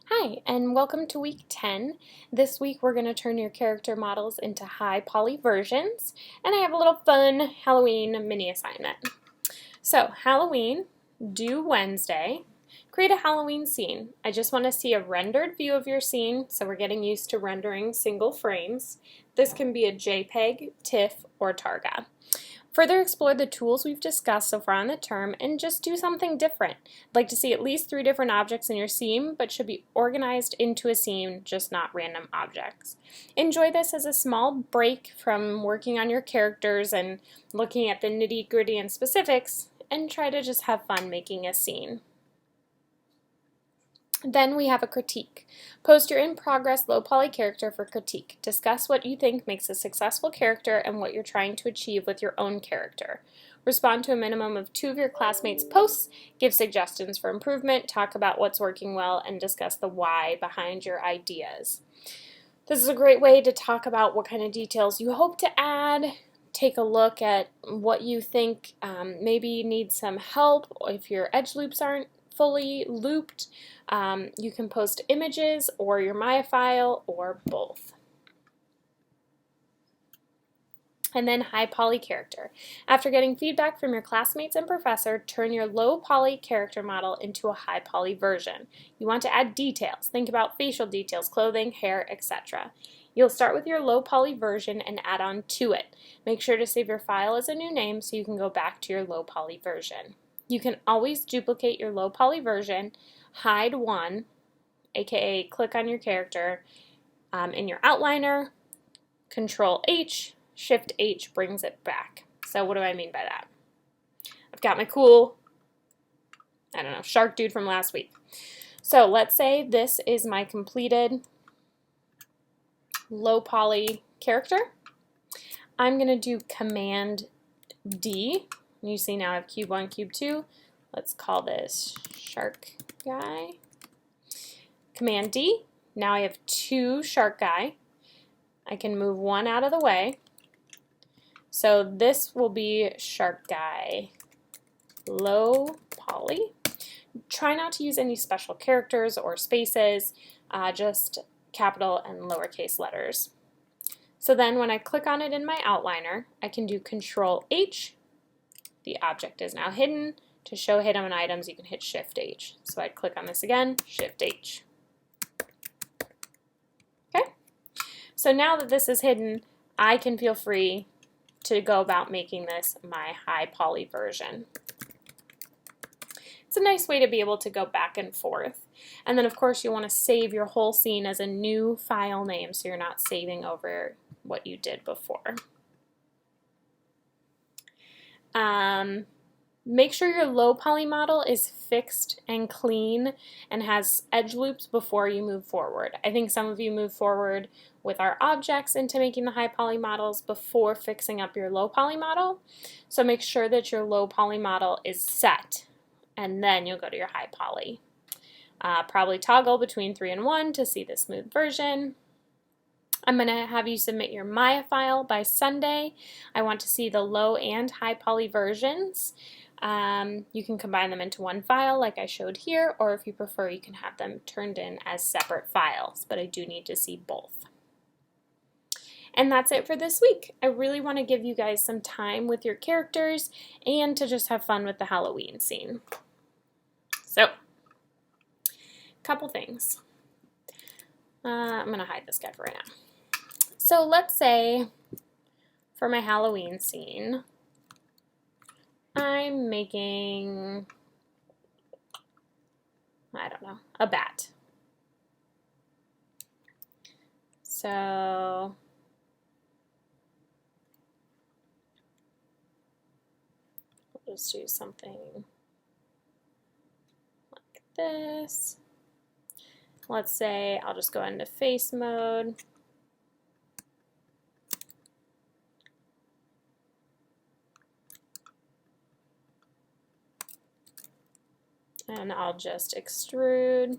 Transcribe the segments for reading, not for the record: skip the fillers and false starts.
Hi, and welcome to week 10. This week we're going to turn your character models into high poly versions, and I have a little fun Halloween mini assignment. So, Halloween, due Wednesday, create a Halloween scene. I just want to see a rendered view of your scene, so we're getting used to rendering single frames. This can be a JPEG, TIFF, or Targa. Further explore the tools we've discussed so far on the term and just do something different. I'd like to see at least 3 different objects in your scene, but should be organized into a scene, just not random objects. Enjoy this as a small break from working on your characters and looking at the nitty-gritty and specifics, and try to just have fun making a scene. Then we have a critique. Post your in-progress low-poly character for critique. Discuss what you think makes a successful character and what you're trying to achieve with your own character. Respond to a minimum of 2 of your classmates' posts, give suggestions for improvement, talk about what's working well, and discuss the why behind your ideas. This is a great way to talk about what kind of details you hope to add. Take a look at what you think maybe needs some help if your edge loops aren't fully looped. You can post images or your Maya file or both. And then high poly character. After getting feedback from your classmates and professor, turn your low poly character model into a high poly version. You want to add details. Think about facial details, clothing, hair, etc. You'll start with your low poly version and add on to it. Make sure to save your file as a new name so you can go back to your low poly version. You can always duplicate your low poly version, hide one, aka click on your character in your outliner, Control H, Shift H brings it back. So what do I mean by that? I've got my cool, shark dude from last week. So let's say this is my completed low poly character. I'm going to do Command D. You see now I have cube 1, cube 2. Let's call this shark guy. Command D. Now I have 2 shark guy. I can move one out of the way. So this will be shark guy low poly. Try not to use any special characters or spaces, just capital and lowercase letters. So then when I click on it in my outliner, I can do Control H. The object is now hidden. To show hidden items, you can hit Shift H. So I'd click on this again, Shift H. Okay? So now that this is hidden, I can feel free to go about making this my high poly version. It's a nice way to be able to go back and forth. And then of course you want to save your whole scene as a new file name so you're not saving over what you did before. Make sure your low poly model is fixed and clean and has edge loops before you move forward. I think some of you move forward with our objects into making the high poly models before fixing up your low poly model. So make sure that your low poly model is set and then you'll go to your high poly. Probably toggle between 3 and 1 to see the smooth version. I'm going to have you submit your Maya file by Sunday. I want to see the low and high poly versions. You can combine them into one file like I showed here, or if you prefer you can have them turned in as separate files, but I do need to see both. And that's it for this week. I really want to give you guys some time with your characters and to just have fun with the Halloween scene. So, couple things. I'm going to hide this guy for right now. So let's say for my Halloween scene, I'm making, a bat. So we'll just do something like this. Let's say I'll just go into face mode. And I'll just extrude.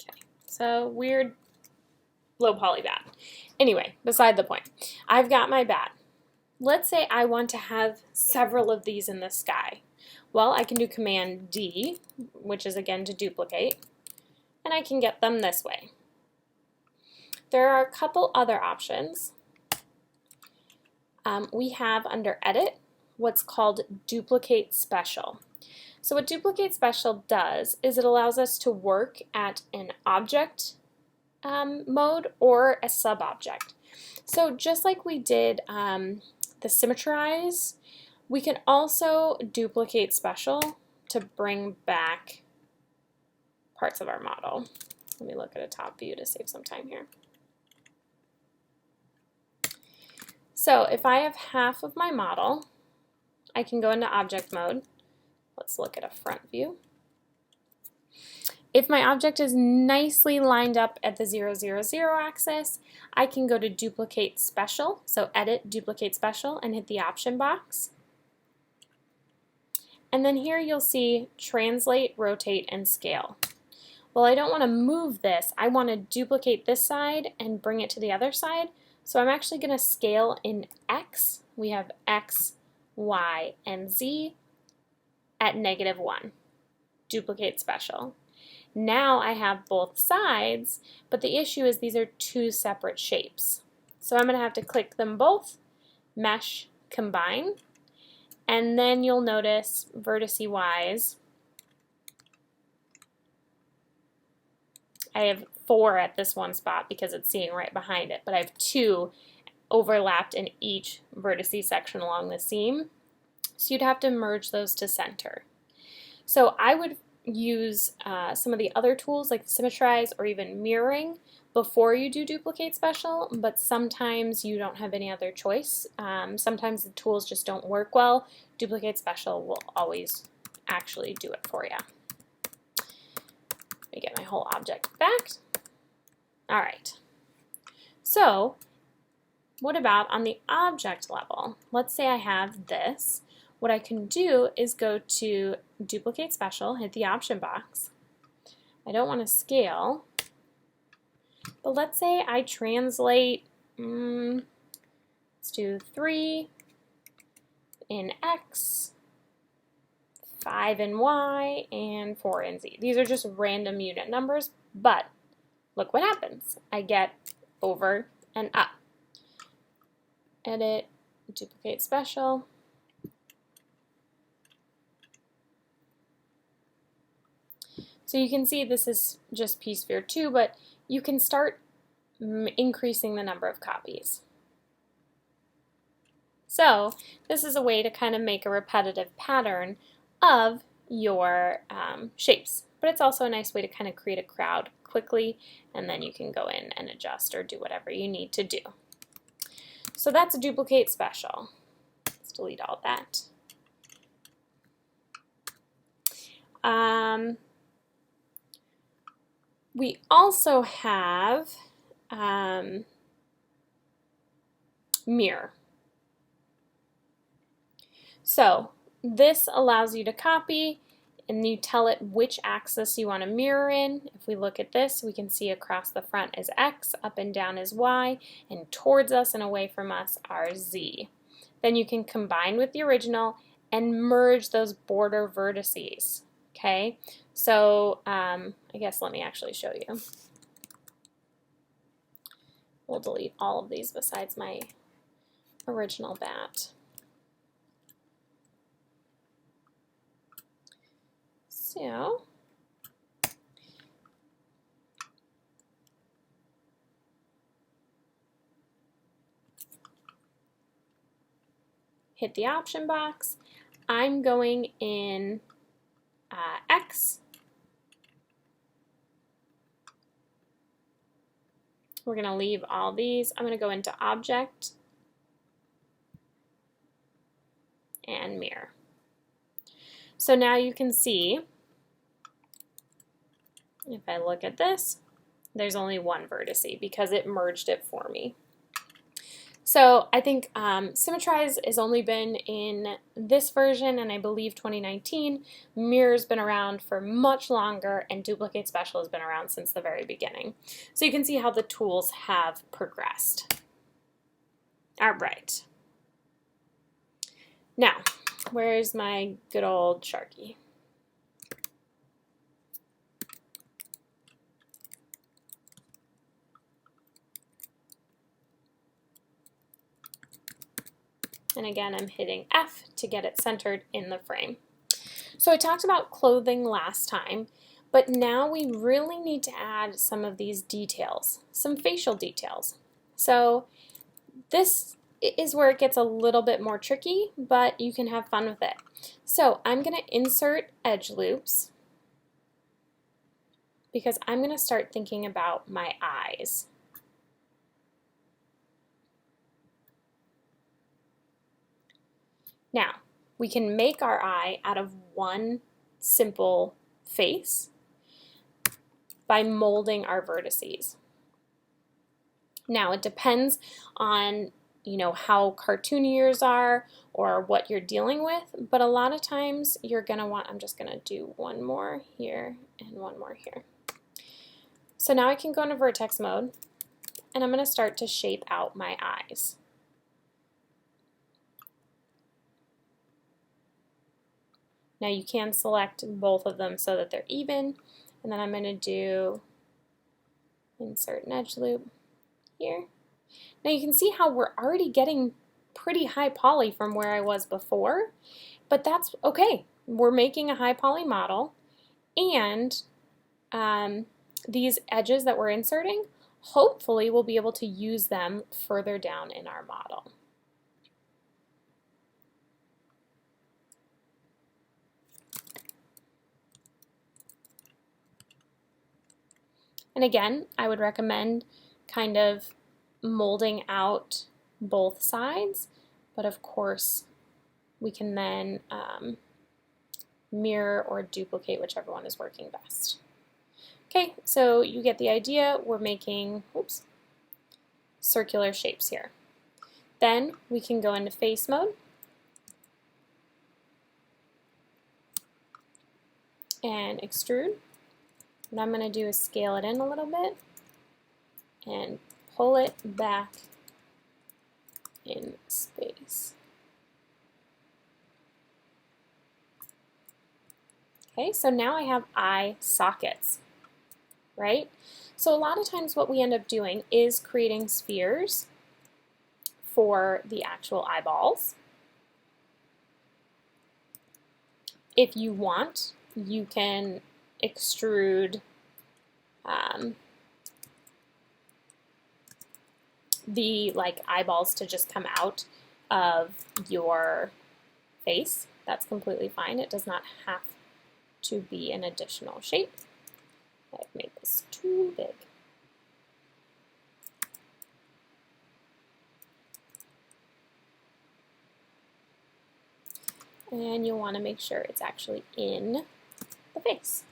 Okay, so weird low poly bat. Anyway, beside the point. I've got my bat. Let's say I want to have several of these in the sky. Well, I can do Command D, which is again to duplicate, and I can get them this way. There are a couple other options. We have under Edit what's called Duplicate Special. So what Duplicate Special does is it allows us to work at an object mode or a sub-object. So just like we did the Symmetrize, we can also duplicate special to bring back parts of our model. Let me look at a top view to save some time here. So if I have half of my model, I can go into object mode. Let's look at a front view. If my object is nicely lined up at the 0, 0, 0 axis, I can go to Duplicate Special, so Edit, Duplicate Special, and hit the option box. And then here you'll see Translate, Rotate, and Scale. Well, I don't want to move this. I want to duplicate this side and bring it to the other side. So I'm actually going to scale in X. We have X, Y, and Z at -1. Duplicate Special. Now I have both sides, but the issue is these are two separate shapes. So I'm going to have to click them both, Mesh, Combine, and then you'll notice vertice-wise, I have 4 at this one spot because it's seeing right behind it, but I have 2 overlapped in each vertice section along the seam. So you'd have to merge those to center. So I would use some of the other tools like Symmetrize or even mirroring before you do Duplicate Special, but sometimes you don't have any other choice. Sometimes the tools just don't work well. Duplicate Special will always actually do it for you. Let me get my whole object back. All right. So what about on the object level? Let's say I have this. What I can do is go to Duplicate Special, hit the option box. I don't want to scale, but let's say I translate, let's do 3 in X, 5 in Y, and 4 in Z. These are just random unit numbers, but look what happens. I get over and up. Edit, Duplicate Special. So you can see this is just pSphere 2, but you can start increasing the number of copies. So this is a way to kind of make a repetitive pattern of your shapes, but it's also a nice way to kind of create a crowd quickly, and then you can go in and adjust or do whatever you need to do. So that's a Duplicate Special. Let's delete all that. We also have mirror. So this allows you to copy and you tell it which axis you want to mirror in. If we look at this, we can see across the front is X, up and down is Y, and towards us and away from us are Z. Then you can combine with the original and merge those border vertices. Okay, so I guess let me actually show you. We'll delete all of these besides my original bat. So hit the option box. I'm going in X. We're going to leave all these. I'm going to go into Object and Mirror. So now you can see, if I look at this, there's only one vertice because it merged it for me. So I think Symmetrize has only been in this version, and I believe 2019. Mirror's been around for much longer, and Duplicate Special has been around since the very beginning. So you can see how the tools have progressed. All right. Now, Where's my good old Sharky? And again, I'm hitting F to get it centered in the frame. So I talked about clothing last time, but now we really need to add some of these details, some facial details. So this is where it gets a little bit more tricky, but you can have fun with it. So I'm going to insert edge loops because I'm going to start thinking about my eyes. Now, we can make our eye out of one simple face by molding our vertices. Now, it depends on how cartoony yours are or what you're dealing with, but a lot of times you're going to want, I'm just going to do one more here and one more here. So now I can go into vertex mode and I'm going to start to shape out my eyes. Now you can select both of them so that they're even, and then I'm going to do insert an edge loop here. Now you can see how we're already getting pretty high poly from where I was before, but that's okay. We're making a high poly model, and these edges that we're inserting, hopefully we'll be able to use them further down in our model. And again, I would recommend kind of molding out both sides, but of course we can then mirror or duplicate whichever one is working best. Okay, so you get the idea. We're making circular shapes here. Then we can go into face mode and extrude. What I'm going to do is scale it in a little bit and pull it back in space. Okay, so now I have eye sockets, right? So a lot of times what we end up doing is creating spheres for the actual eyeballs. If you want, you can extrude the eyeballs to just come out of your face. That's completely fine. It does not have to be an additional shape. I've made this too big. And you'll want to make sure it's actually in the face.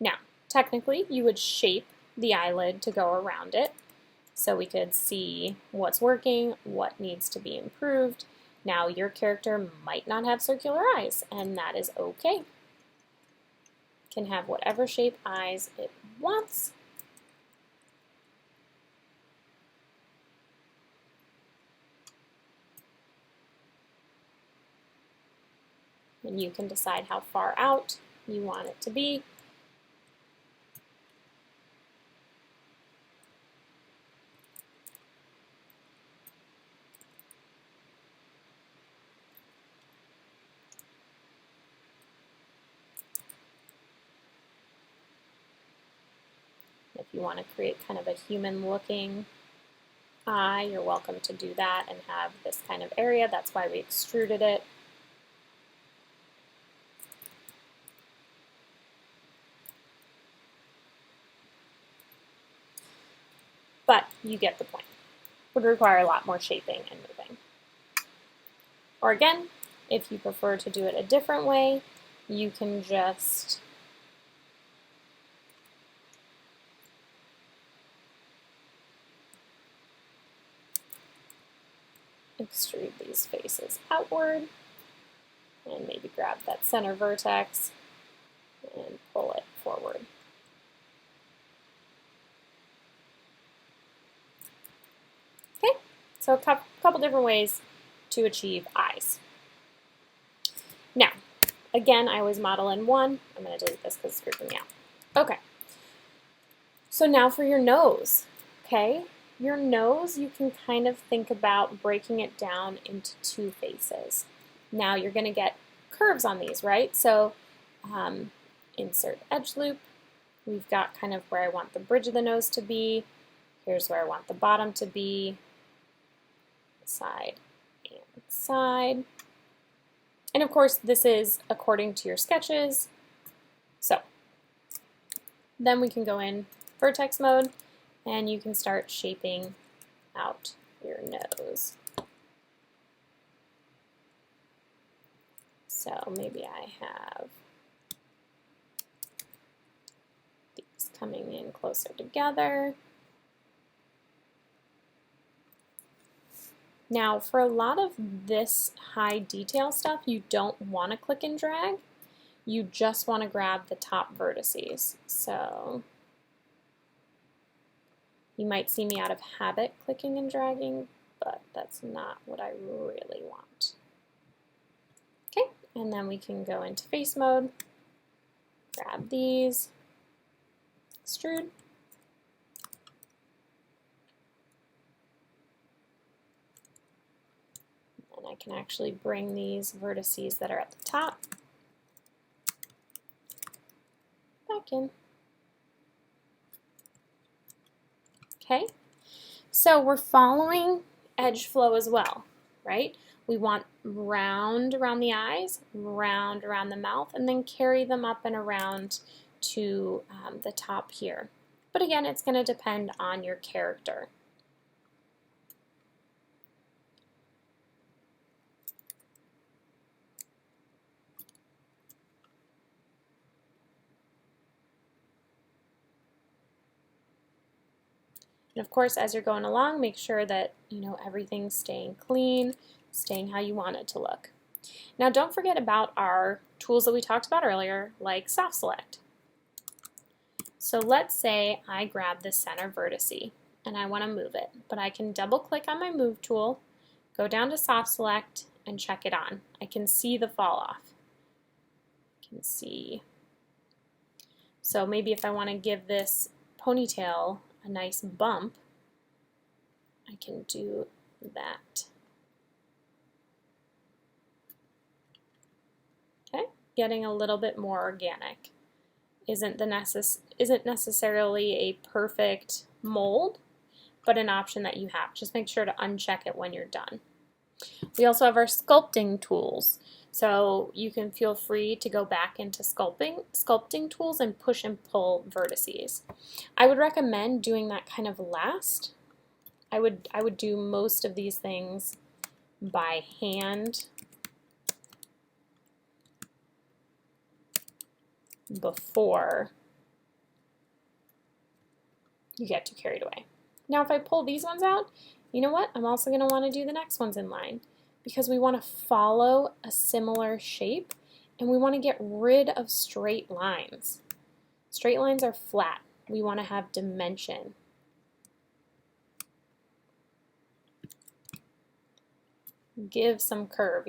Now, technically, you would shape the eyelid to go around it so we could see what's working, what needs to be improved. Now, your character might not have circular eyes, and that is okay. It can have whatever shape eyes it wants. And you can decide how far out you want it to be. If you want to create kind of a human-looking eye, you're welcome to do that and have this kind of area. That's why we extruded it. But you get the point. Would require a lot more shaping and moving. Or again, if you prefer to do it a different way, you can just extrude these faces outward and maybe grab that center vertex and pull it forward. Okay, So a couple different ways to achieve eyes. Now, again, I always model in one. I'm going to delete this because it's freaking me out. Okay. So now for your nose, okay? Your nose, you can kind of think about breaking it down into two faces. Now you're going to get curves on these, right? So insert edge loop. We've got kind of where I want the bridge of the nose to be. Here's where I want the bottom to be. Side and side. And of course, this is according to your sketches. So then we can go in vertex mode and you can start shaping out your nose. So maybe I have these coming in closer together. Now, for a lot of this high detail stuff, you don't want to click and drag. You just want to grab the top vertices. So you might see me out of habit clicking and dragging, but that's not what I really want. Okay, and then we can go into face mode, grab these, extrude. And I can actually bring these vertices that are at the top back in. Okay, so we're following edge flow as well, right? We want round around the eyes, round around the mouth, and then carry them up and around to the top here. But again, it's going to depend on your character. And of course, as you're going along, make sure that everything's staying clean, staying how you want it to look. Now don't forget about our tools that we talked about earlier, like soft select. So let's say I grab the center vertice and I want to move it, but I can double click on my move tool, go down to soft select and check it on. I can see the fall off. I can see. So maybe if I want to give this ponytail a nice bump, I can do that. Okay, getting a little bit more organic. Isn't necessarily a perfect mold, but an option that you have. Just make sure to uncheck it when you're done. We also have our sculpting tools. So you can feel free to go back into sculpting tools and push and pull vertices. I would recommend doing that kind of last. I would do most of these things by hand before you get too carried away. Now if I pull these ones out, you know what? I'm also going to want to do the next ones in line, because we want to follow a similar shape and we want to get rid of straight lines. Straight lines are flat. We want to have dimension. Give some curve.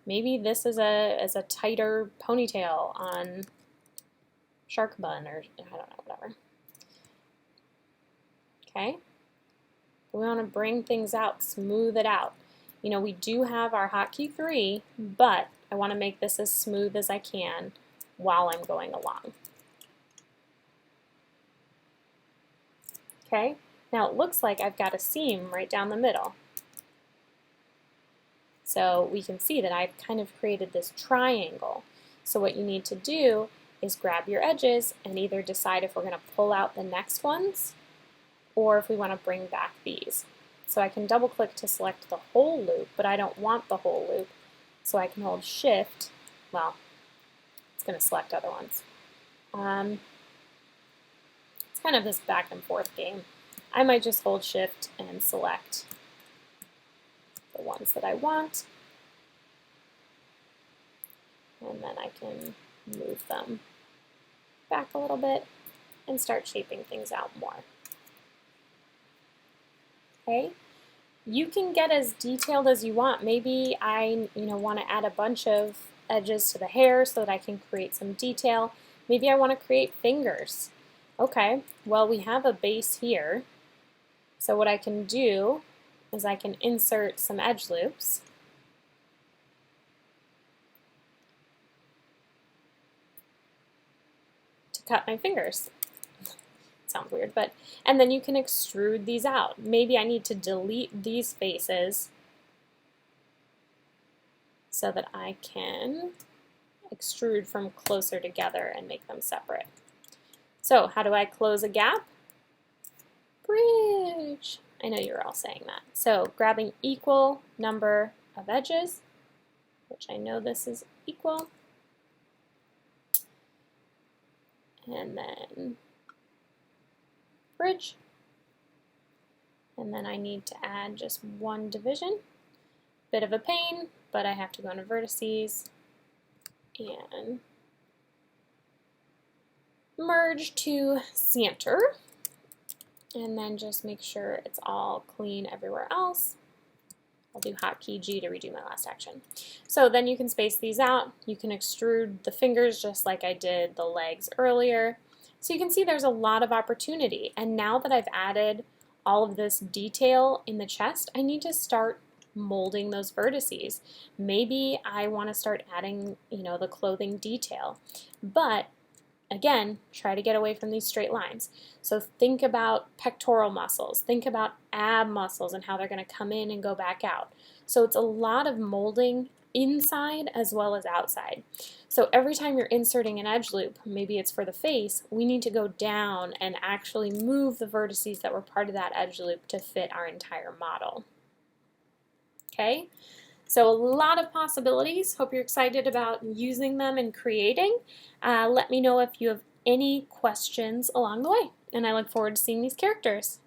Maybe this is a tighter ponytail on Shark Bun, or I don't know, whatever. Okay? We want to bring things out, smooth it out. We do have our hotkey 3, but I want to make this as smooth as I can while I'm going along. Okay, now it looks like I've got a seam right down the middle. So we can see that I've kind of created this triangle. So what you need to do is grab your edges and either decide if we're going to pull out the next ones or if we want to bring back these. So I can double click to select the whole loop, but I don't want the whole loop. So I can hold Shift. Well, it's going to select other ones. It's kind of this back and forth game. I might just hold Shift and select the ones that I want. And then I can move them back a little bit and start shaping things out more. Okay, You can get as detailed as you want. Maybe I, want to add a bunch of edges to the hair so that I can create some detail. Maybe I want to create fingers. Okay, well, we have a base here. So what I can do is I can insert some edge loops. To cut my fingers. Sounds weird, and then you can extrude these out. Maybe I need to delete these faces so that I can extrude from closer together and make them separate. So how do I close a gap? Bridge. I know you're all saying that. So grabbing equal number of edges, which I know this is equal, and then bridge, and then I need to add just one division. Bit of a pain, but I have to go into vertices and merge to center, and then just make sure it's all clean everywhere else. I'll do hotkey G to redo my last action. So then you can space these out. You can extrude the fingers just like I did the legs earlier. So you can see there's a lot of opportunity. And now that I've added all of this detail in the chest, I need to start molding those vertices. Maybe I want to start adding, the clothing detail. But again, try to get away from these straight lines. So think about pectoral muscles, think about ab muscles and how they're going to come in and go back out. So it's a lot of molding inside as well as outside. So every time you're inserting an edge loop, maybe it's for the face, we need to go down and actually move the vertices that were part of that edge loop to fit our entire model. Okay? So a lot of possibilities. Hope you're excited about using them and creating. Let me know if you have any questions along the way, and I look forward to seeing these characters.